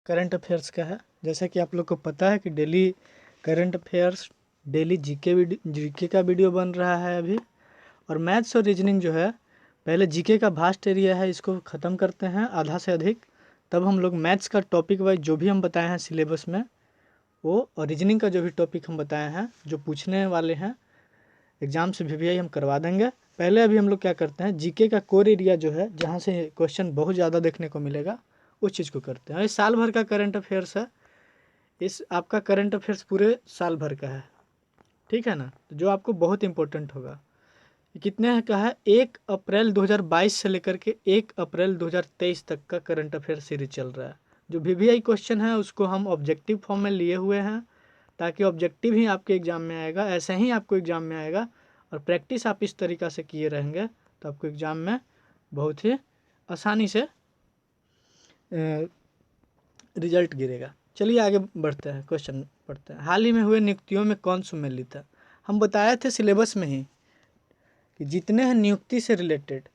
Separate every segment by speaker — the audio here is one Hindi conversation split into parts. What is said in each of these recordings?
Speaker 1: करंट अफेयर्स का है। जैसा कि आप लोग को पता है कि daily current affairs, daily GK का वीडियो बन रहा है अभी। और मैथ्स और रीजनिंग जो है, पहले जीके का वास्ट एरिया है, इसको ख़त्म करते हैं आधा से अधिक, तब हम लोग मैथ्स का टॉपिक वाइज जो भी हम बताए हैं सिलेबस में वो, और रीजनिंग का जो भी टॉपिक हम बताए हैं जो पूछने वाले हैं एग्ज़ाम से भी हम करवा देंगे। पहले अभी हम लोग क्या करते हैं, जीके का कोर एरिया जो है जहाँ से क्वेश्चन बहुत ज़्यादा देखने को मिलेगा उस चीज़ को करते हैं। इस साल भर का करंट अफेयर्स है, इस आपका करंट अफेयर्स पूरे साल भर का है, ठीक है ना। तो जो आपको बहुत इंपॉर्टेंट होगा, कितने का है, 1 अप्रैल 2022 से लेकर के 1 अप्रैल 2023 तक का करंट अफेयर सीरीज चल रहा है। जो वीवीआई क्वेश्चन है उसको हम ऑब्जेक्टिव फॉर्म में लिए हुए हैं, ताकि ऑब्जेक्टिव ही आपके एग्ज़ाम में आएगा, ऐसे ही आपको एग्ज़ाम में आएगा। और प्रैक्टिस आप इस तरीक़ा से किए रहेंगे तो आपको एग्ज़ाम में बहुत ही आसानी से रिजल्ट गिरेगा। चलिए आगे बढ़ते हैं, क्वेश्चन पढ़ते हैं। हाल ही में हुए नियुक्तियों में कौन सुमेलित है? हम बताए थे सिलेबस में ही कि जितने हैं नियुक्ति से रिलेटेड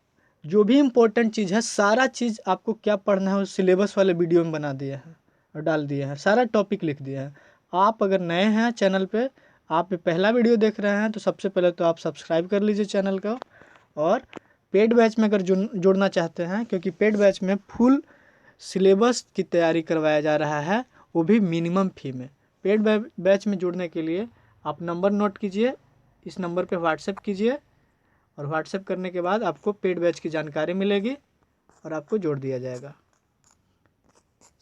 Speaker 1: जो भी इम्पोर्टेंट चीज़ है, सारा चीज़ आपको क्या पढ़ना है उस सिलेबस वाले वीडियो में बना दिया है और डाल दिया है, सारा टॉपिक लिख दिया है। आप अगर नए हैं चैनल पे, आप पहला वीडियो देख रहे हैं, तो सबसे पहले तो आप सब्सक्राइब कर लीजिए चैनल का। और पेड बैच में अगर जुड़ना चाहते हैं, क्योंकि पेड बैच में फुल सिलेबस की तैयारी करवाया जा रहा है, वो भी मिनिमम फ़ी में। पेड बैच में जुड़ने के लिए आप नंबर नोट कीजिए, इस नंबर पे व्हाट्सएप कीजिए, और व्हाट्सएप करने के बाद आपको पेड बैच की जानकारी मिलेगी और आपको जोड़ दिया जाएगा।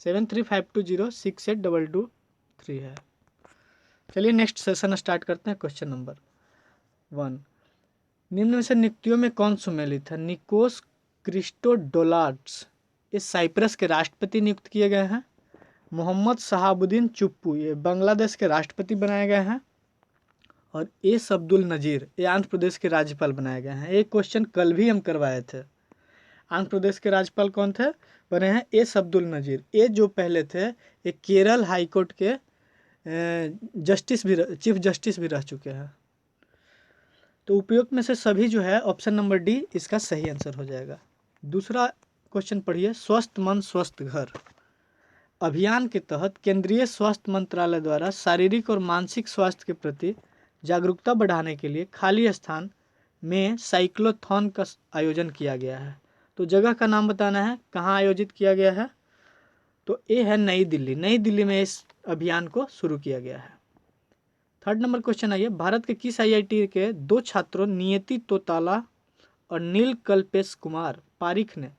Speaker 1: 7352068223 है। चलिए नेक्स्ट सेशन स्टार्ट करते हैं। क्वेश्चन नंबर 1, निम्न में से नियुक्तियों में कौन सुमेलित है? निकोस क्रिस्टोडोलाड्स, ये साइप्रस के राष्ट्रपति नियुक्त किए गए हैं। मोहम्मद शहाबुद्दीन चुप्पू, ये बांग्लादेश के राष्ट्रपति बनाए गए हैं। और एस अब्दुल नज़ीर, ये आंध्र प्रदेश के राज्यपाल बनाए गए हैं। एक क्वेश्चन कल भी हम करवाए थे। आंध्र प्रदेश के राज्यपाल कौन थे बने हैं? एस अब्दुल नज़ीर। ये जो पहले थे ये केरल हाई कोर्ट के चीफ जस्टिस भी रह चुके हैं। तो उपयुक्त में से सभी जो है ऑप्शन नंबर डी इसका सही आंसर हो जाएगा। दूसरा क्वेश्चन पढ़िए, स्वस्थ मन स्वस्थ घर अभियान के तहत केंद्रीय स्वास्थ्य मंत्रालय द्वारा शारीरिक और मानसिक स्वास्थ्य के प्रति जागरूकता बढ़ाने के लिए खाली स्थान में साइक्लोथॉन का आयोजन किया गया है। तो जगह का नाम बताना है, कहाँ आयोजित किया गया है। तो ये है नई दिल्ली। नई दिल्ली में इस अभियान को शुरू किया गया है। थर्ड नंबर क्वेश्चन आइए, भारत के किस आईआईटी के 2 छात्रों नियति तोताला और नील कल्पेश कुमार पारिख ने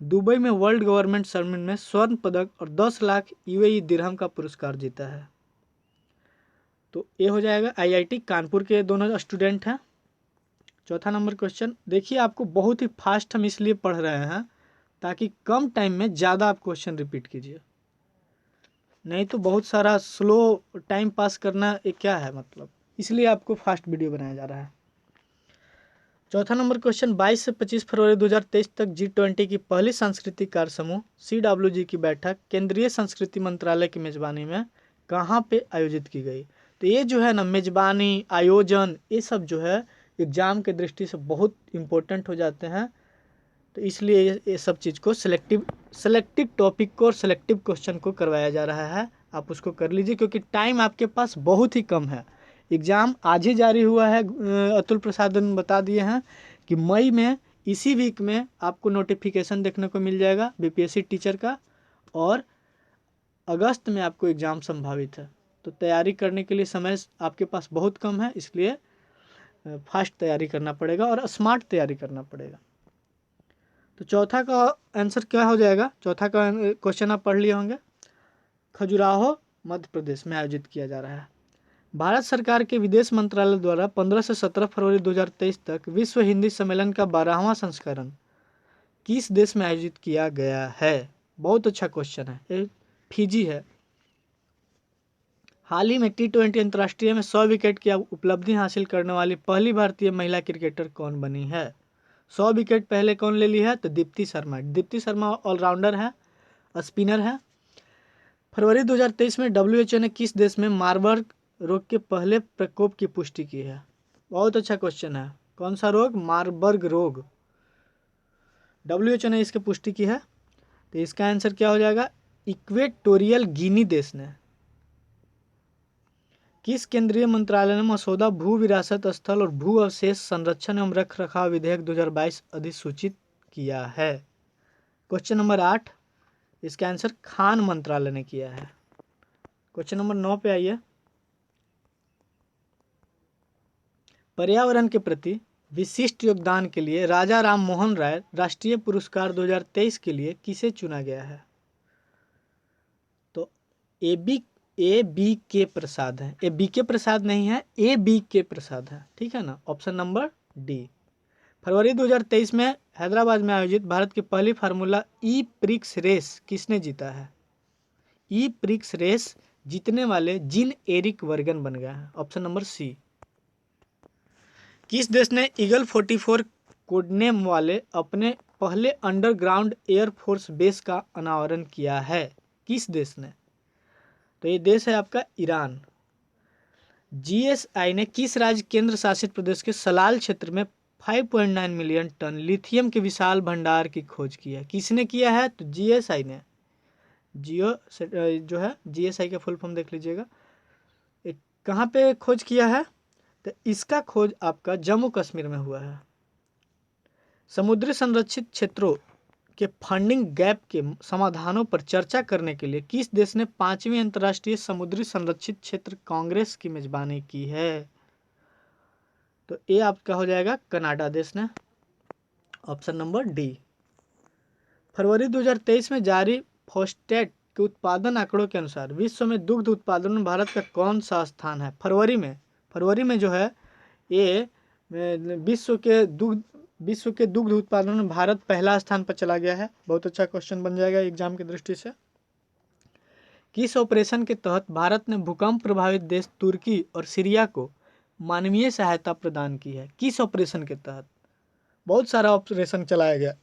Speaker 1: दुबई में वर्ल्ड गवर्नमेंट समिट में स्वर्ण पदक और 10 लाख यूएई दिरहम का पुरस्कार जीता है? तो ये हो जाएगा आईआईटी कानपुर के दोनों स्टूडेंट हैं। चौथा नंबर क्वेश्चन देखिए, आपको बहुत ही फास्ट हम इसलिए पढ़ रहे हैं ताकि कम टाइम में ज़्यादा आप क्वेश्चन रिपीट कीजिए, नहीं तो बहुत सारा स्लो टाइम पास करना ये क्या है मतलब, इसलिए आपको फास्ट वीडियो बनाया जा रहा है। चौथा नंबर क्वेश्चन, 22 से 25 फरवरी 2023 तक G20 की पहली सांस्कृतिक कार्य समूह CWG की बैठक केंद्रीय संस्कृति मंत्रालय की मेज़बानी में कहाँ पे आयोजित की गई? तो ये जो है ना, मेज़बानी, आयोजन, ये सब जो है एग्ज़ाम के दृष्टि से बहुत इम्पोर्टेंट हो जाते हैं। तो इसलिए ये सब चीज़ को सेलेक्टिव टॉपिक को और सेलेक्टिव क्वेश्चन को करवाया जा रहा है। आप उसको कर लीजिए क्योंकि टाइम आपके पास बहुत ही कम है। एग्ज़ाम आज ही जारी हुआ है, अतुल प्रसाद ने बता दिए हैं कि मई में, इसी वीक में आपको नोटिफिकेशन देखने को मिल जाएगा बीपीएससी टीचर का, और अगस्त में आपको एग्ज़ाम संभावित है। तो तैयारी करने के लिए समय आपके पास बहुत कम है, इसलिए फास्ट तैयारी करना पड़ेगा और स्मार्ट तैयारी करना पड़ेगा। तो चौथा का आंसर क्या हो जाएगा? चौथा का क्वेश्चन आप पढ़ लिए होंगे। खजुराहो मध्य प्रदेश में आयोजित किया जा रहा है। भारत सरकार के विदेश मंत्रालय द्वारा 15 से 17 फरवरी 2023 तक विश्व हिंदी सम्मेलन का 12वां संस्करण किस देश में आयोजित किया गया है? बहुत अच्छा क्वेश्चन है, ये फिजी है। हाल ही में T20 अंतर्राष्ट्रीय में 100 विकेट की उपलब्धि हासिल करने वाली पहली भारतीय महिला क्रिकेटर कौन बनी है? 100 विकेट पहले कौन ले ली है? तो दीप्ति शर्मा। दीप्ति शर्मा ऑलराउंडर है, स्पिनर है। फरवरी 2023 में WHO ने किस देश में मार्बर्ग रोग के पहले प्रकोप की पुष्टि की है? बहुत अच्छा क्वेश्चन है। कौन सा रोग? मार्बर्ग रोग। WHO ने इसकी पुष्टि की है। तो इसका आंसर क्या हो जाएगा? इक्वेटोरियल गिनी देश ने किस केंद्रीय मंत्रालय ने मसौदा भू विरासत स्थल और भू अवशेष संरक्षण एवं रख रखाव विधेयक 2022 अधिसूचित किया है? क्वेश्चन नंबर 8, इसका आंसर खान मंत्रालय ने किया है। क्वेश्चन नंबर 9 पे आइए। पर्यावरण के प्रति विशिष्ट योगदान के लिए राजा राम मोहन राय राष्ट्रीय पुरस्कार 2023 के लिए किसे चुना गया है? तो ए बी के प्रसाद है। ए बी के प्रसाद नहीं है, ए बी के प्रसाद है, ठीक है ना। Option number D. फरवरी 2023 में हैदराबाद में आयोजित भारत की पहली फार्मूला ई प्रिक्स रेस किसने जीता है? ई प्रिक्स रेस जीतने वाले जीन एरिक वर्गन बन गया है। Option number C. किस देश ने ईगल 44 कोडनेम वाले अपने पहले अंडरग्राउंड एयरफोर्स बेस का अनावरण किया है? किस देश ने? तो ये देश है आपका ईरान। जीएसआई ने किस राज्य केंद्र शासित प्रदेश के सलाल क्षेत्र में 5.9 मिलियन टन लिथियम के विशाल भंडार की खोज की है? किसने किया है? तो जीएसआई ने। जो है जीएसआई का फुल फॉर्म देख लीजिएगा। कहाँ पे खोज किया है? तो इसका खोज आपका जम्मू कश्मीर में हुआ है। समुद्री संरक्षित क्षेत्रों के फंडिंग गैप के समाधानों पर चर्चा करने के लिए किस देश ने 5वीं अंतर्राष्ट्रीय समुद्री संरक्षित क्षेत्र कांग्रेस की मेजबानी की है? तो ये आपका हो जाएगा कनाडा देश ने। Option number D. फरवरी 2023 में जारी फोस्टेट के उत्पादन आंकड़ों के अनुसार विश्व में दुग्ध उत्पादन में भारत का कौन सा स्थान है? फरवरी में जो है ये विश्व के दुग्ध उत्पादन में भारत पहला स्थान पर चला गया है। बहुत अच्छा क्वेश्चन बन जाएगा एग्जाम की दृष्टि से। किस ऑपरेशन के तहत भारत ने भूकंप प्रभावित देश तुर्की और सीरिया को मानवीय सहायता प्रदान की है? किस ऑपरेशन के तहत? बहुत सारा ऑपरेशन चलाया गया।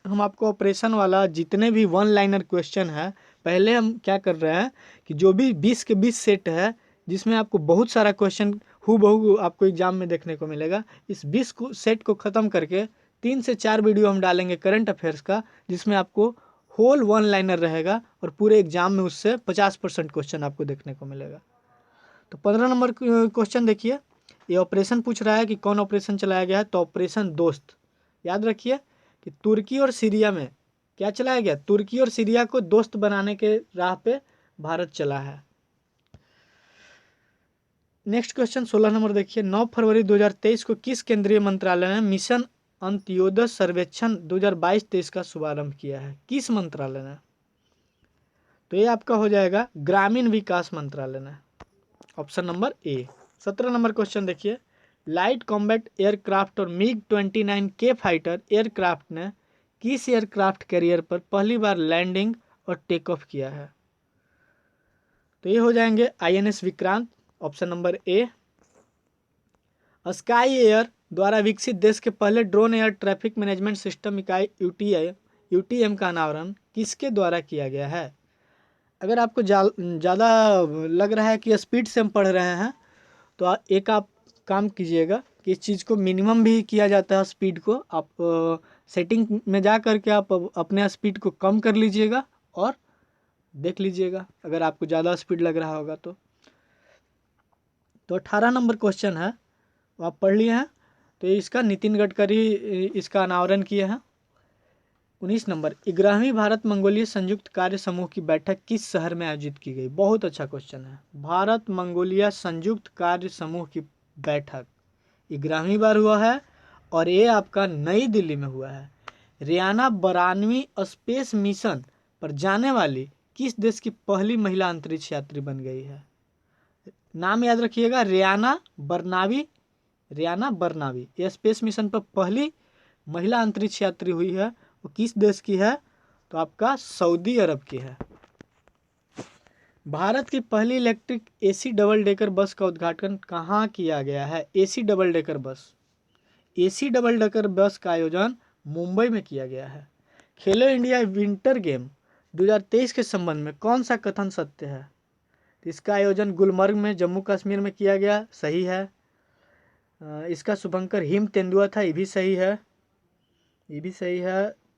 Speaker 1: हम आपको ऑपरेशन वाला जितने भी वन लाइनर क्वेश्चन है, पहले हम क्या कर रहे हैं कि जो भी 20 के 20 सेट है जिसमें आपको बहुत सारा क्वेश्चन हूबहू आपको एग्जाम में देखने को मिलेगा, इस 20 सेट को ख़त्म करके 3 से 4 वीडियो हम डालेंगे करंट अफेयर्स का, जिसमें आपको होल वन लाइनर रहेगा और पूरे एग्जाम में उससे 50% क्वेश्चन आपको देखने को मिलेगा। तो 15 नंबर क्वेश्चन देखिए। ये ऑपरेशन पूछ रहा है कि कौन ऑपरेशन चलाया गया है? तो ऑपरेशन दोस्त। याद रखिए कि तुर्की और सीरिया में क्या चलाया गया? तुर्की और सीरिया को दोस्त बनाने के राह पे भारत चला है। नेक्स्ट क्वेश्चन 16 नंबर देखिए। 9 फरवरी 2023 को किस केंद्रीय मंत्रालय ने मिशन अंत्योदय सर्वेक्षण 2022-23 का शुभारंभ किया है? किस मंत्रालय ने? तो ये आपका हो जाएगा ग्रामीण विकास मंत्रालय ने। Option number A. 17 number question देखिए। लाइट कॉम्बैट एयरक्राफ्ट और मिग 29 के फाइटर एयरक्राफ्ट ने किस एयरक्राफ्ट कैरियर पर पहली बार लैंडिंग और टेक ऑफ किया है? तो ये हो जाएंगे INS Vikrant. Option number A. Sky air द्वारा विकसित देश के पहले drone air traffic management system इकाई UTM का अनावरण किसके द्वारा किया गया है? अगर आपको ज़्यादा लग रहा है कि स्पीड से हम पढ़ रहे हैं तो एक आप काम कीजिएगा कि इस चीज़ को मिनिमम भी किया जाता है। स्पीड को आप सेटिंग में जा करके आप अपने स्पीड को कम कर लीजिएगा और देख लीजिएगा अगर आपको ज़्यादा स्पीड लग रहा होगा तो 18 नंबर क्वेश्चन है वो आप पढ़ लिए हैं। तो इसका नितिन गडकरी इसका अनावरण किए हैं। 19 नंबर 11वीं भारत मंगोलिया संयुक्त कार्य समूह की बैठक किस शहर में आयोजित की गई? बहुत अच्छा क्वेश्चन है। भारत मंगोलिया संयुक्त कार्य समूह की बैठक 11वीं बार हुआ है और ये आपका नई दिल्ली में हुआ है। रियाना 12वीं स्पेस मिशन पर जाने वाली किस देश की पहली महिला अंतरिक्ष यात्री बन गई है? नाम याद रखिएगा, रियाना बरनावी। ये स्पेस मिशन पर पहली महिला अंतरिक्ष यात्री हुई है, वो किस देश की है? तो आपका सऊदी अरब की है। भारत की पहली electric AC double decker bus का उद्घाटन कहाँ किया गया है? AC डबल डेकर बस का आयोजन मुंबई में किया गया है। खेलो इंडिया विंटर गेम 2023 के संबंध में कौन सा कथन सत्य है? इसका आयोजन गुलमर्ग में जम्मू कश्मीर में किया गया, सही है। इसका शुभंकर हिम तेंदुआ था, ये भी सही है।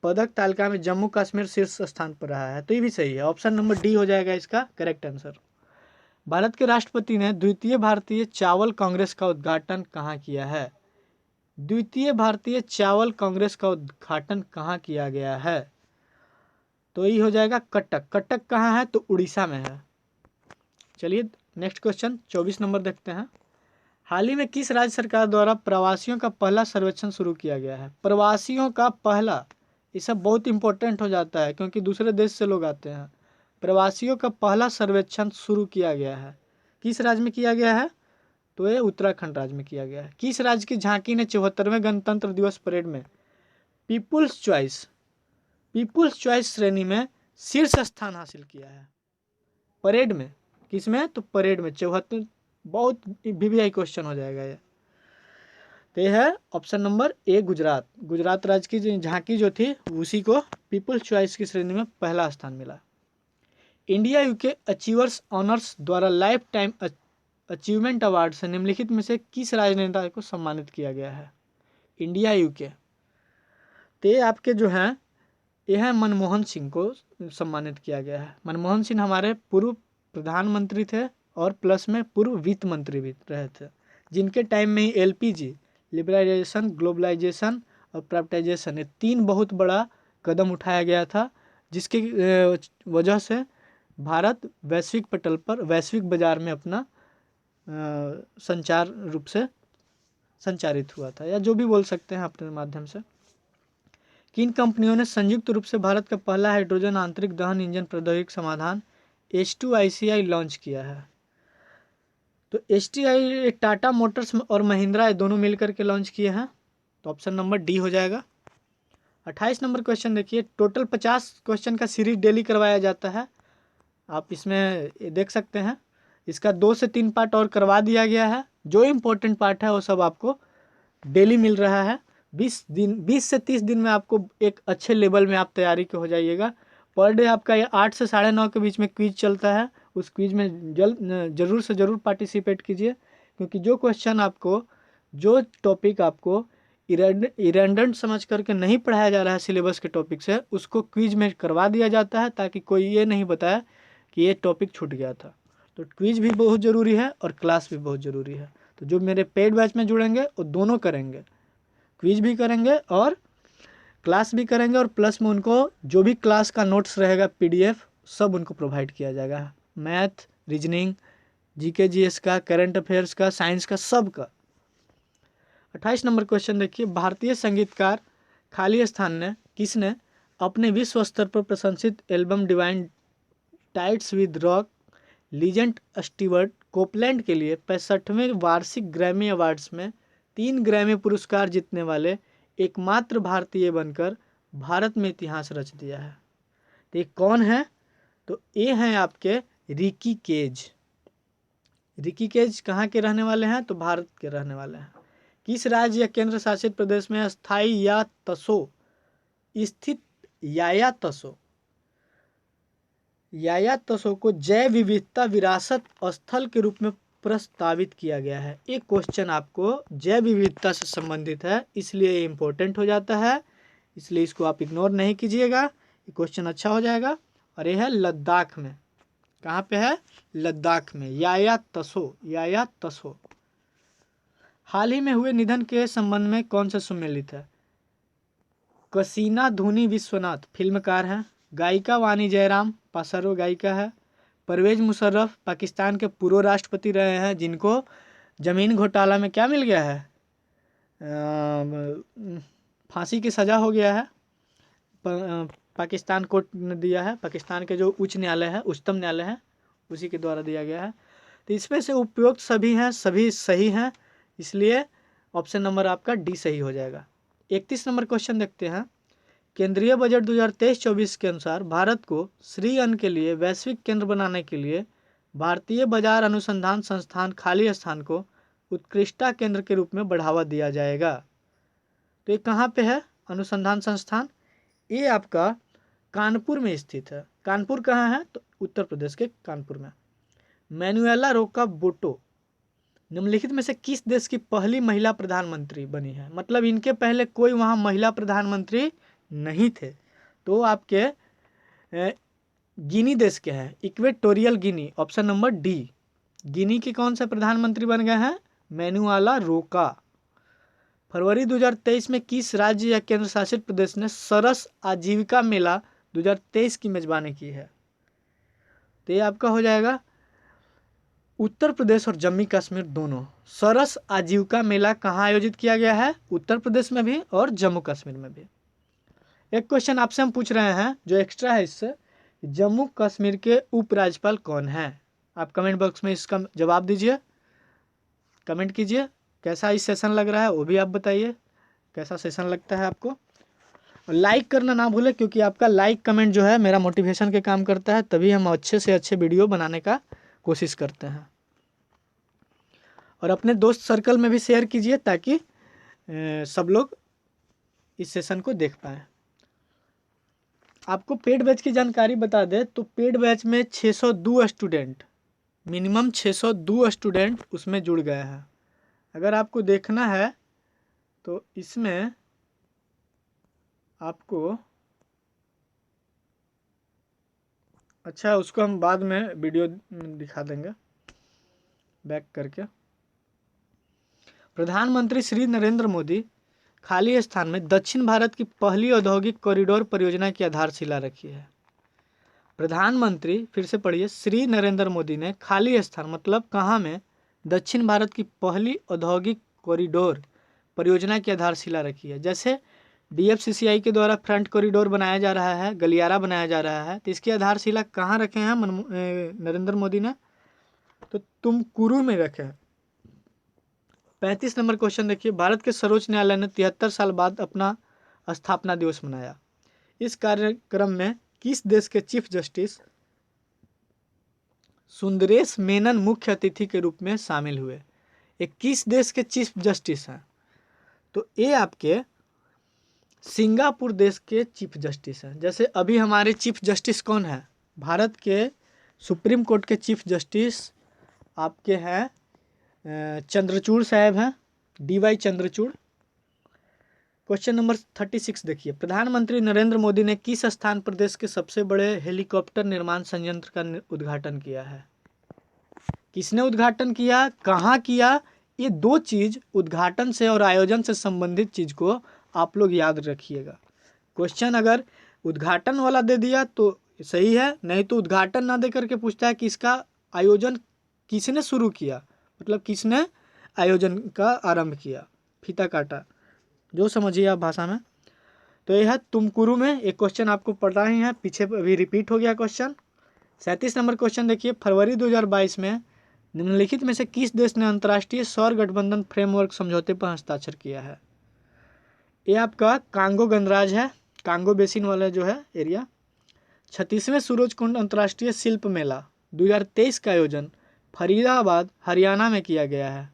Speaker 1: पदक तालिका में जम्मू कश्मीर शीर्ष स्थान पर रहा है, तो ये भी सही है। ऑप्शन नंबर डी हो जाएगा इसका करेक्ट आंसर। भारत के राष्ट्रपति ने द्वितीय भारतीय चावल कांग्रेस का उद्घाटन कहाँ किया है? द्वितीय भारतीय चावल कांग्रेस का उद्घाटन कहाँ किया गया है? तो ये हो जाएगा कटक। कटक कहाँ है? तो उड़ीसा में है। चलिए नेक्स्ट क्वेश्चन 24 नंबर देखते हैं। हाल ही में किस राज्य सरकार द्वारा प्रवासियों का पहला सर्वेक्षण शुरू किया गया है? प्रवासियों का पहला, ये सब बहुत इंपॉर्टेंट हो जाता है क्योंकि दूसरे देश से लोग आते हैं। प्रवासियों का पहला सर्वेक्षण शुरू किया गया है, किस राज्य में किया गया है? तो ये उत्तराखंड राज्य में किया गया है। किस राज्य की झांकी ने 74वें गणतंत्र दिवस परेड में पीपुल्स चॉइस श्रेणी में शीर्ष स्थान हासिल किया है? परेड में, किसमें? तो परेड में 74। बहुत वीवीआई क्वेश्चन हो जाएगा ये। तो ये है option number A Gujarat. Gujarat राज्य की झांकी जो थी उसी को पीपुल्स चॉइस की श्रेणी में पहला स्थान मिला। इंडिया यूके अचीवर्स ऑनर्स द्वारा लाइफ टाइम अचीवमेंट अवार्ड से निम्नलिखित में से किस राजनेता को सम्मानित किया गया है? इंडिया यूके, तो ये आपके जो हैं ये है मनमोहन सिंह को सम्मानित किया गया है। मनमोहन सिंह हमारे पूर्व प्रधानमंत्री थे और प्लस में पूर्व वित्त मंत्री भी रहे थे, जिनके टाइम में ही एलपीजी, लिबरलाइजेशन, ग्लोबलाइजेशन और प्राइवेटाइजेशन, ये तीन बहुत बड़ा कदम उठाया गया था, जिसके वजह से भारत वैश्विक पटल पर, वैश्विक बाजार में अपना संचार रूप से संचारित हुआ था, या जो भी बोल सकते हैं अपने माध्यम से। किन कंपनियों ने संयुक्त रूप से भारत का पहला हाइड्रोजन आंतरिक दहन इंजन प्रौद्योगिकी समाधान H2ICI लॉन्च किया है? तो HTI टाटा मोटर्स और महिंद्रा ये दोनों मिलकर के लॉन्च किए हैं, तो ऑप्शन नंबर डी हो जाएगा। 28 नंबर क्वेश्चन देखिए। टोटल 50 क्वेश्चन का सीरीज डेली करवाया जाता है, आप इसमें देख सकते हैं। इसका 2 से 3 पार्ट और करवा दिया गया है। जो इम्पोर्टेंट पार्ट है वो सब आपको डेली मिल रहा है। 20 से 30 दिन में आपको एक अच्छे लेवल में आप तैयारी के हो जाइएगा। पर डे आपका ये 8 से 9:30 के बीच में क्विज चलता है। उस क्विज में ज़रूर से ज़रूर पार्टिसिपेट कीजिए, क्योंकि जो क्वेश्चन आपको, जो टॉपिक आपको इरेंडेंट समझ करके नहीं पढ़ाया जा रहा है सिलेबस के टॉपिक से, उसको क्विज में करवा दिया जाता है, ताकि कोई ये नहीं बताए कि ये टॉपिक छूट गया था। तो क्विज भी बहुत ज़रूरी है और क्लास भी बहुत ज़रूरी है। तो जो मेरे पेड बैच में जुड़ेंगे वो दोनों करेंगे, क्विज भी करेंगे और क्लास भी करेंगे, और प्लस में उनको जो भी क्लास का नोट्स रहेगा PDF सब उनको प्रोवाइड किया जाएगा। मैथ, रीजनिंग, जीके जीएस का, करंट अफेयर्स का, साइंस का, सब का। 28 नंबर क्वेश्चन देखिए। भारतीय संगीतकार खाली स्थान ने किसने अपने विश्व स्तर पर प्रशंसित album divine tights with rock legend Stewart Copeland के लिए 65वें वार्षिक ग्रैमी अवार्ड्स में 3 ग्रैमी पुरस्कार जीतने वाले एकमात्र भारतीय बनकर भारत में इतिहास रच दिया है? तो ये कौन है? तो ये हैं आपके रिकी केज। रिकी केज कहाँ के रहने वाले हैं? तो भारत के रहने वाले हैं। किस राज्य या केंद्र शासित प्रदेश में स्थायी या तसो स्थित याया तसो को जैव विविधता विरासत स्थल के रूप में प्रस्तावित किया गया है? एक क्वेश्चन आपको जैव विविधता से संबंधित है, इसलिए ये इम्पोर्टेंट हो जाता है, इसलिए इसको आप इग्नोर नहीं कीजिएगा, ये क्वेश्चन अच्छा हो जाएगा। और ये है लद्दाख में। कहाँ पे है? लद्दाख में। याया तसो। हाल ही में हुए निधन के संबंध में कौन सा सुमेलित है? कसीना धूनी विश्वनाथ फिल्मकार हैं। गायिका वानी जयराम पासरो गायिका है। परवेज मुशर्रफ पाकिस्तान के पूर्व राष्ट्रपति रहे हैं, जिनको जमीन घोटाला में क्या मिल गया है? फांसी की सज़ा हो गया है। पाकिस्तान कोर्ट ने दिया है, पाकिस्तान के जो उच्च न्यायालय है, उच्चतम न्यायालय है, उसी के द्वारा दिया गया है। तो इसमें से उपयुक्त सभी हैं, सभी सही हैं, इसलिए ऑप्शन नंबर आपका डी सही हो जाएगा। 31 नंबर क्वेश्चन देखते हैं। केंद्रीय बजट 2023-24 के अनुसार भारत को श्री अन्न के लिए वैश्विक केंद्र बनाने के लिए भारतीय बाजार अनुसंधान संस्थान खाली स्थान को उत्कृष्टता केंद्र के रूप में बढ़ावा दिया जाएगा। तो ये कहाँ पे है अनुसंधान संस्थान? ये आपका कानपुर में स्थित है। कानपुर कहाँ है? तो उत्तर प्रदेश के कानपुर में। मैनुएला रोका बोटो निम्नलिखित में से किस देश की पहली महिला प्रधानमंत्री बनी है? मतलब इनके पहले कोई वहाँ महिला प्रधानमंत्री नहीं थे, तो आपके गिनी देश के हैं, Equatorial Guinea, option number D. Guinea के कौन से प्रधानमंत्री बन गए हैं? मैनुअला रोका। फरवरी 2023 में किस राज्य या केंद्र शासित प्रदेश ने सरस आजीविका मेला 2023 की मेजबानी की है? तो ये आपका हो जाएगा उत्तर प्रदेश और जम्मू कश्मीर दोनों। सरस आजीविका मेला कहाँ आयोजित किया गया है? उत्तर प्रदेश में भी और जम्मू कश्मीर में भी। एक क्वेश्चन आपसे हम पूछ रहे हैं जो एक्स्ट्रा है इससे, जम्मू कश्मीर के उपराज्यपाल कौन हैं? आप कमेंट बॉक्स में इसका जवाब दीजिए, कमेंट कीजिए। कैसा इस सेशन लग रहा है वो भी आप बताइए, कैसा सेशन लगता है आपको। लाइक करना ना भूलें, क्योंकि आपका लाइक कमेंट जो है मेरा मोटिवेशन के काम करता है, तभी हम अच्छे से अच्छे वीडियो बनाने का कोशिश करते हैं। और अपने दोस्त सर्कल में भी शेयर कीजिए ताकि सब लोग इस सेशन को देख पाएँ। आपको पेड बैच की जानकारी बता दें तो पेड बैच में 602 स्टूडेंट, मिनिमम 602 स्टूडेंट उसमें जुड़ गए हैं। अगर आपको देखना है तो इसमें आपको, अच्छा उसको हम बाद में वीडियो दिखा देंगे बैक करके। प्रधानमंत्री श्री नरेंद्र मोदी खाली स्थान में दक्षिण भारत की पहली औद्योगिक कॉरिडोर परियोजना की आधारशिला रखी है। प्रधानमंत्री, फिर से पढ़िए, श्री नरेंद्र मोदी ने खाली स्थान मतलब कहाँ में, दक्षिण भारत की पहली औद्योगिक कॉरिडोर परियोजना की आधारशिला रखी है। जैसे DFCCI के द्वारा फ्रंट कॉरिडोर बनाया जा रहा है, गलियारा बनाया जा रहा है, तो इसकी आधारशिला कहाँ रखे हैं नरेंद्र मोदी ने? तो तुमकुरू में रखे हैं। 35 नंबर क्वेश्चन देखिए, भारत के सर्वोच्च न्यायालय ने 73 साल बाद अपना स्थापना दिवस मनाया। इस कार्यक्रम में किस देश के चीफ जस्टिस सुंदरेश मेनन मुख्य अतिथि के रूप में शामिल हुए? ये किस देश के चीफ जस्टिस हैं? तो ये आपके सिंगापुर देश के चीफ जस्टिस हैं। जैसे अभी हमारे चीफ जस्टिस कौन है? भारत के सुप्रीम कोर्ट के चीफ जस्टिस आपके हैं चंद्रचूड़ साहब हैं, DY चंद्रचूड़। क्वेश्चन नंबर 36 देखिए, प्रधानमंत्री नरेंद्र मोदी ने किस स्थान प्रदेश के सबसे बड़े हेलीकॉप्टर निर्माण संयंत्र का उद्घाटन किया है? किसने उद्घाटन किया, कहाँ किया? ये दो चीज उद्घाटन से और आयोजन से संबंधित चीज को आप लोग याद रखिएगा। क्वेश्चन अगर उद्घाटन वाला दे दिया तो सही है, नहीं तो उद्घाटन ना दे करके पूछता है कि इसका आयोजन किसने शुरू किया, मतलब किसने आयोजन का आरंभ किया, फीता काटा, जो समझिए आप भाषा में। तो यह है तुमकुरू में। एक क्वेश्चन आपको पढ़ना ही है, पीछे अभी रिपीट हो गया क्वेश्चन। 37 नंबर क्वेश्चन देखिए, फरवरी 2022 में निम्नलिखित में से किस देश ने अंतर्राष्ट्रीय सौर गठबंधन फ्रेमवर्क समझौते पर हस्ताक्षर किया है? ये आपका कांगो गणराज्य है, कांगो बेसिन वाला जो है एरिया। 36वें सूरजकुंड अंतर्राष्ट्रीय शिल्प मेला 2023 का आयोजन फरीदाबाद हरियाणा में किया गया है।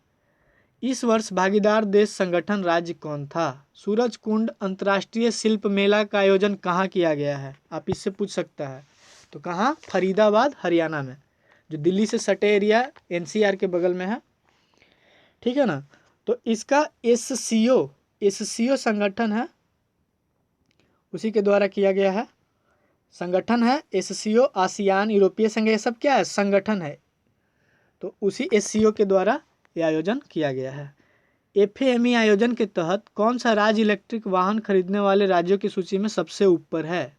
Speaker 1: इस वर्ष भागीदार देश संगठन राज्य कौन था? सूरजकुंड अंतर्राष्ट्रीय शिल्प मेला का आयोजन कहाँ किया गया है? आप इससे पूछ सकता है। तो कहाँ? फरीदाबाद हरियाणा में, जो दिल्ली से सटे एरिया NCR के बगल में है, ठीक है ना। तो इसका SCO संगठन है, उसी के द्वारा किया गया है, संगठन है SCO, आसियान, यूरोपीय संघ, ये सब क्या है? संगठन है। तो उसी SCO के द्वारा ये आयोजन किया गया है। FAME आयोजन के तहत कौन सा राज्य इलेक्ट्रिक वाहन खरीदने वाले राज्यों की सूची में सबसे ऊपर है?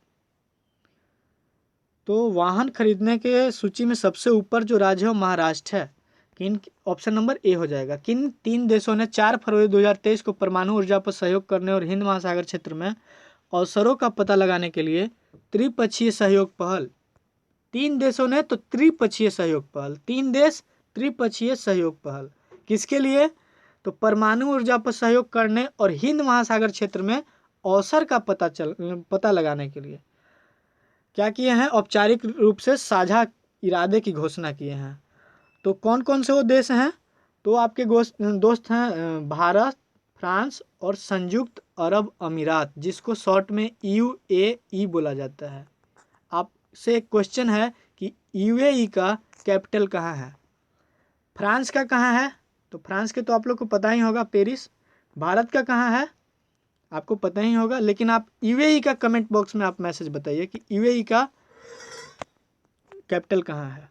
Speaker 1: तो वाहन खरीदने के सूची में सबसे ऊपर जो राज्य है वो महाराष्ट्र है। किन, ऑप्शन नंबर ए हो जाएगा। किन 3 देशों ने 4 फरवरी 2023 को परमाणु ऊर्जा पर सहयोग करने और हिंद महासागर क्षेत्र में अवसरों का पता लगाने के लिए त्रिपक्षीय सहयोग पहल? 3 देशों ने तो त्रिपक्षीय सहयोग पहल, 3 देश त्रिपक्षीय सहयोग पहल किसके लिए? तो परमाणु ऊर्जा पर सहयोग करने और हिंद महासागर क्षेत्र में अवसर का पता लगाने के लिए क्या किए हैं? औपचारिक रूप से साझा इरादे की घोषणा किए हैं। तो कौन कौन से वो देश हैं? तो आपके दोस्त हैं भारत, फ्रांस और संयुक्त अरब अमीरात, जिसको शॉर्ट में UAE बोला जाता है। आपसे एक क्वेश्चन है कि UAE का कैपिटल कहाँ है? फ्रांस का कहाँ है? तो फ्रांस के तो आप लोग को पता ही होगा, पेरिस। भारत का कहाँ है? आपको पता ही होगा, लेकिन आप यूएई का कमेंट बॉक्स में आप मैसेज बताइए कि यूएई का कैपिटल कहाँ है।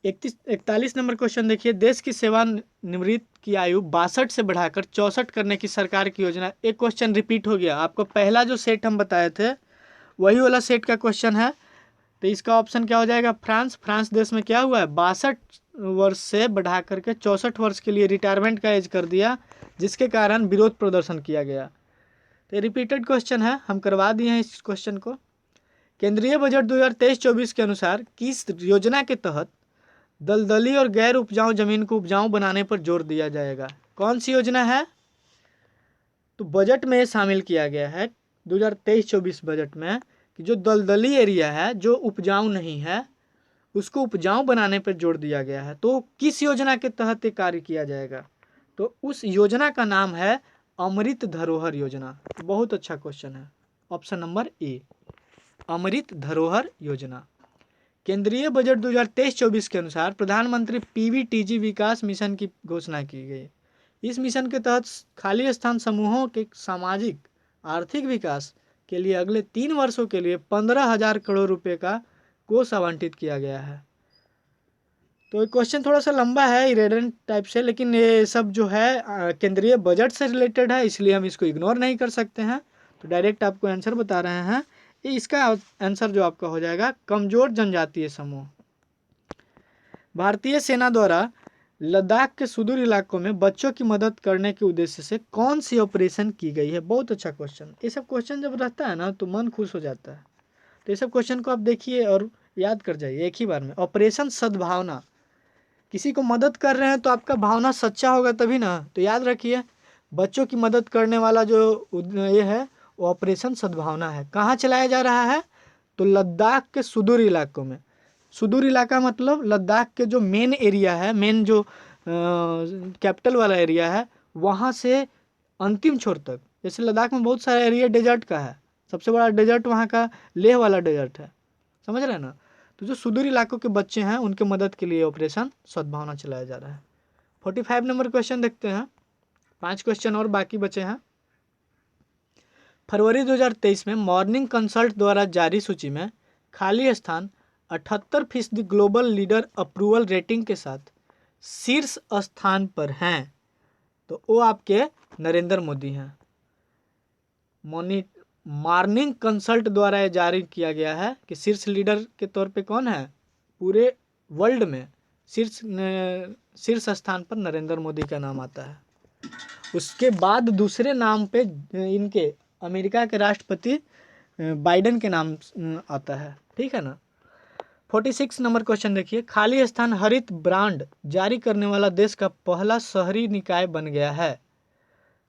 Speaker 1: 41 नंबर क्वेश्चन देखिए, देश की सेवानिवृत्त की आयु 62 से बढ़ाकर 64 करने की सरकार की योजना। एक क्वेश्चन रिपीट हो गया, आपको पहला जो सेट हम बताए थे वही वाला सेट का क्वेश्चन है। तो इसका ऑप्शन क्या हो जाएगा, फ्रांस। फ्रांस देश में क्या हुआ है, 62 वर्ष से बढ़ा करके 64 वर्ष के लिए रिटायरमेंट का एज कर दिया, जिसके कारण विरोध प्रदर्शन किया गया। तो रिपीटेड क्वेश्चन है, हम करवा दिए हैं इस क्वेश्चन को। केंद्रीय बजट 2023-24 के अनुसार किस योजना के तहत दलदली और गैर उपजाऊ जमीन को उपजाऊ बनाने पर जोर दिया जाएगा। कौन सी योजना है, तो बजट में शामिल किया गया है 2023-24 बजट में कि जो दलदली एरिया है, जो उपजाऊ नहीं है, उसको उपजाऊ बनाने पर जोर दिया गया है। तो किस योजना के तहत ये कार्य किया जाएगा, तो उस योजना का नाम है अमृत धरोहर योजना। बहुत अच्छा क्वेश्चन है, ऑप्शन नंबर ए, अमृत धरोहर योजना। केंद्रीय बजट 2023-24 के अनुसार प्रधानमंत्री पीवीटीजी विकास मिशन की घोषणा की गई। इस मिशन के तहत खाली स्थान समूहों के सामाजिक आर्थिक विकास के लिए अगले 3 वर्षों के लिए 15,000 करोड़ रुपए का कोष आवंटित किया गया है। तो ये क्वेश्चन थोड़ा सा लंबा है, इरेडेंट टाइप से, लेकिन ये सब जो है केंद्रीय बजट से रिलेटेड है, इसलिए हम इसको इग्नोर नहीं कर सकते हैं। तो डायरेक्ट आपको आंसर बता रहे हैं, इसका आंसर जो आपका हो जाएगा कमजोर जनजातीय समूह। भारतीय सेना द्वारा लद्दाख के सुदूर इलाकों में बच्चों की मदद करने के उद्देश्य से कौन सी ऑपरेशन की गई है। बहुत अच्छा क्वेश्चन, ये सब क्वेश्चन जब रहता है ना तो मन खुश हो जाता है। तो ये सब क्वेश्चन को आप देखिए और याद कर जाइए एक ही बार में। ऑपरेशन सद्भावना, किसी को मदद कर रहे हैं तो आपका भावना सच्चा होगा तभी ना। तो याद रखिए, बच्चों की मदद करने वाला जो ये है वो ऑपरेशन सद्भावना है। कहाँ चलाया जा रहा है, तो लद्दाख के सुदूर इलाकों में। सुदूर इलाका मतलब लद्दाख के जो मेन एरिया है, मेन जो कैपिटल वाला एरिया है, वहाँ से अंतिम छोर तक। जैसे लद्दाख में बहुत सारा एरिया डेजर्ट का है, सबसे बड़ा डेजर्ट वहाँ का लेह वाला डेजर्ट है, समझ रहे हैं ना। तो जो सुदूर इलाकों के बच्चे हैं उनके मदद के लिए ऑपरेशन सद्भावना चलाया जा रहा है। 45 नंबर क्वेश्चन देखते हैं, 5 क्वेश्चन और बाकी बचे हैं। फरवरी 2023 में मॉर्निंग कंसल्ट द्वारा जारी सूची में खाली स्थान 78% ग्लोबल लीडर अप्रूवल रेटिंग के साथ शीर्ष स्थान पर हैं। तो वो आपके नरेंद्र मोदी हैं। मॉर्निंग कंसल्ट द्वारा ये जारी किया गया है कि शीर्ष लीडर के तौर पे कौन है, पूरे वर्ल्ड में शीर्ष स्थान पर नरेंद्र मोदी का नाम आता है। उसके बाद दूसरे नाम पे इनके अमेरिका के राष्ट्रपति बाइडेन के नाम आता है, ठीक है ना। 46 नंबर क्वेश्चन देखिए, खाली स्थान हरित ब्रांड जारी करने वाला देश का पहला शहरी निकाय बन गया है।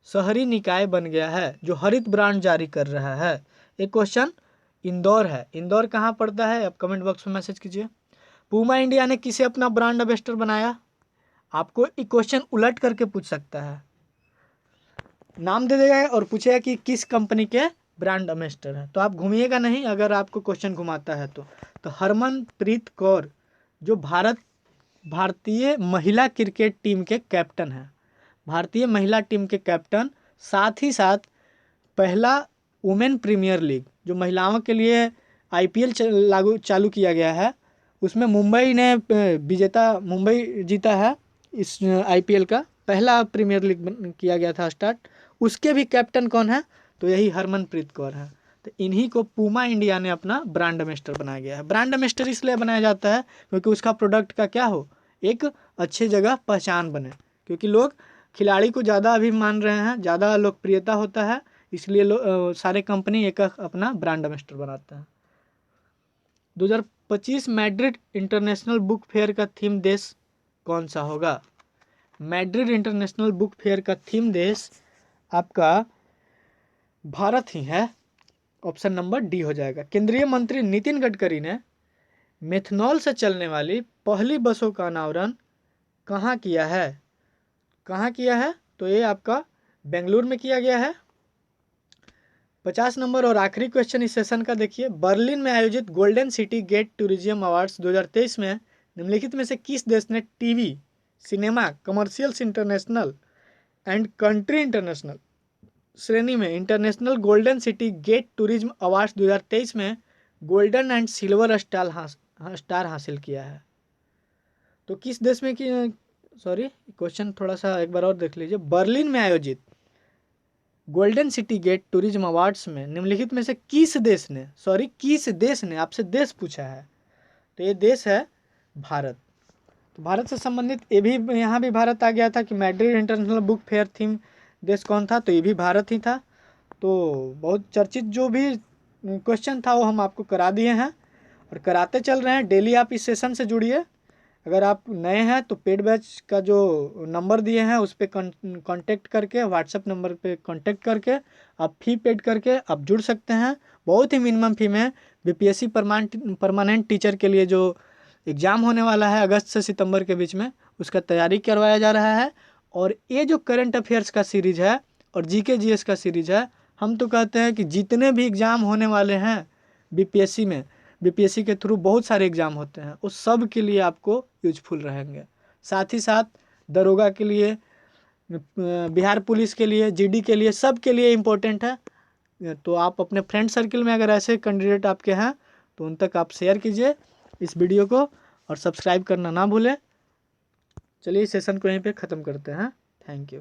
Speaker 1: शहरी निकाय बन गया है जो हरित ब्रांड जारी कर रहा है। एक क्वेश्चन इंदौर है, इंदौर कहाँ पड़ता है, आप कमेंट बॉक्स में मैसेज कीजिए। पूमा इंडिया ने किसे अपना ब्रांड एम्बेसडर बनाया, आपको एक क्वेश्चन उलट करके पूछ सकता है, नाम दे देगा और पूछेगा कि किस कंपनी के ब्रांड एम्बेसडर है, तो आप घूमिएगा नहीं अगर आपको क्वेश्चन घुमाता है तो हरमनप्रीत कौर जो भारतीय महिला क्रिकेट टीम के कैप्टन हैं, भारतीय महिला टीम के कैप्टन, साथ ही साथ पहला वुमेन प्रीमियर लीग जो महिलाओं के लिए आईपीएल चालू किया गया है, उसमें मुंबई ने मुंबई जीता है। इस आईपीएल का पहला प्रीमियर लीग किया गया था स्टार्ट, उसके भी कैप्टन कौन है, तो यही हरमनप्रीत कौर है। तो इन्हीं को पूमा इंडिया ने अपना ब्रांड एम्बेसडर बनाया गया है। ब्रांड एम्बेसडर इसलिए बनाया जाता है क्योंकि उसका प्रोडक्ट का क्या हो, एक अच्छी जगह पहचान बने, क्योंकि लोग खिलाड़ी को ज़्यादा अभी मान रहे हैं, ज़्यादा लोकप्रियता होता है, इसलिए सारे कंपनी एक अपना ब्रांड एम्बेसडर बनाता है। 2025 मैड्रिड इंटरनेशनल बुक फेयर का थीम देश कौन सा होगा। मैड्रिड इंटरनेशनल बुक फेयर का थीम देश आपका भारत ही है, ऑप्शन नंबर डी हो जाएगा। केंद्रीय मंत्री नितिन गडकरी ने मेथनॉल से चलने वाली पहली बसों का अनावरण कहाँ किया है, कहाँ किया है, तो ये आपका बेंगलुरु में किया गया है। 50 नंबर और आखिरी क्वेश्चन इस सेशन का देखिए, बर्लिन में आयोजित golden city gate tourism awards 2023 में निम्नलिखित में से किस देश ने TV, cinema, commercials international and country international श्रेणी में international golden city gate tourism awards 2023 में गोल्डन एंड सिल्वर स्टार हासिल किया है। तो किस देश में कि सॉरी क्वेश्चन थोड़ा सा एक बार और देख लीजिए। बर्लिन में आयोजित golden city gate tourism awards में निम्नलिखित में से किस देश ने आपसे देश पूछा है, तो ये देश है भारत। तो भारत से संबंधित ये भी यहाँ भी भारत आ गया था कि Madrid international book fair theme देश कौन था, तो ये भी भारत ही था। तो बहुत चर्चित जो भी क्वेश्चन था वो हम आपको करा दिए हैं और कराते चल रहे हैं। डेली आप इस सेशन से जुड़िए। अगर आप नए हैं तो पेड बैच का जो नंबर दिए हैं उस पर कांटेक्ट करके, व्हाट्सएप नंबर पे कांटेक्ट करके आप फी पेड करके आप जुड़ सकते हैं। बहुत ही मिनिमम फी में बीपीएससी परमानेंट टीचर के लिए जो एग्ज़ाम होने वाला है अगस्त से सितंबर के बीच में, उसका तैयारी करवाया जा रहा है। और ये जो करंट अफेयर्स का सीरीज है और जीके जीएस का सीरीज है, हम तो कहते हैं कि जितने भी एग्ज़ाम होने वाले हैं बीपीएससी में, बीपीएससी के थ्रू बहुत सारे एग्ज़ाम होते हैं, उस सब के लिए आपको यूजफुल रहेंगे। साथ ही साथ दरोगा के लिए, बिहार पुलिस के लिए, जीडी के लिए, सब के लिए इम्पोर्टेंट है। तो आप अपने फ्रेंड सर्किल में अगर ऐसे कैंडिडेट आपके हैं तो उन तक आप शेयर कीजिए इस वीडियो को और सब्सक्राइब करना ना भूलें। चलिए इस सेशन को यहीं पे ख़त्म करते हैं। Thank you.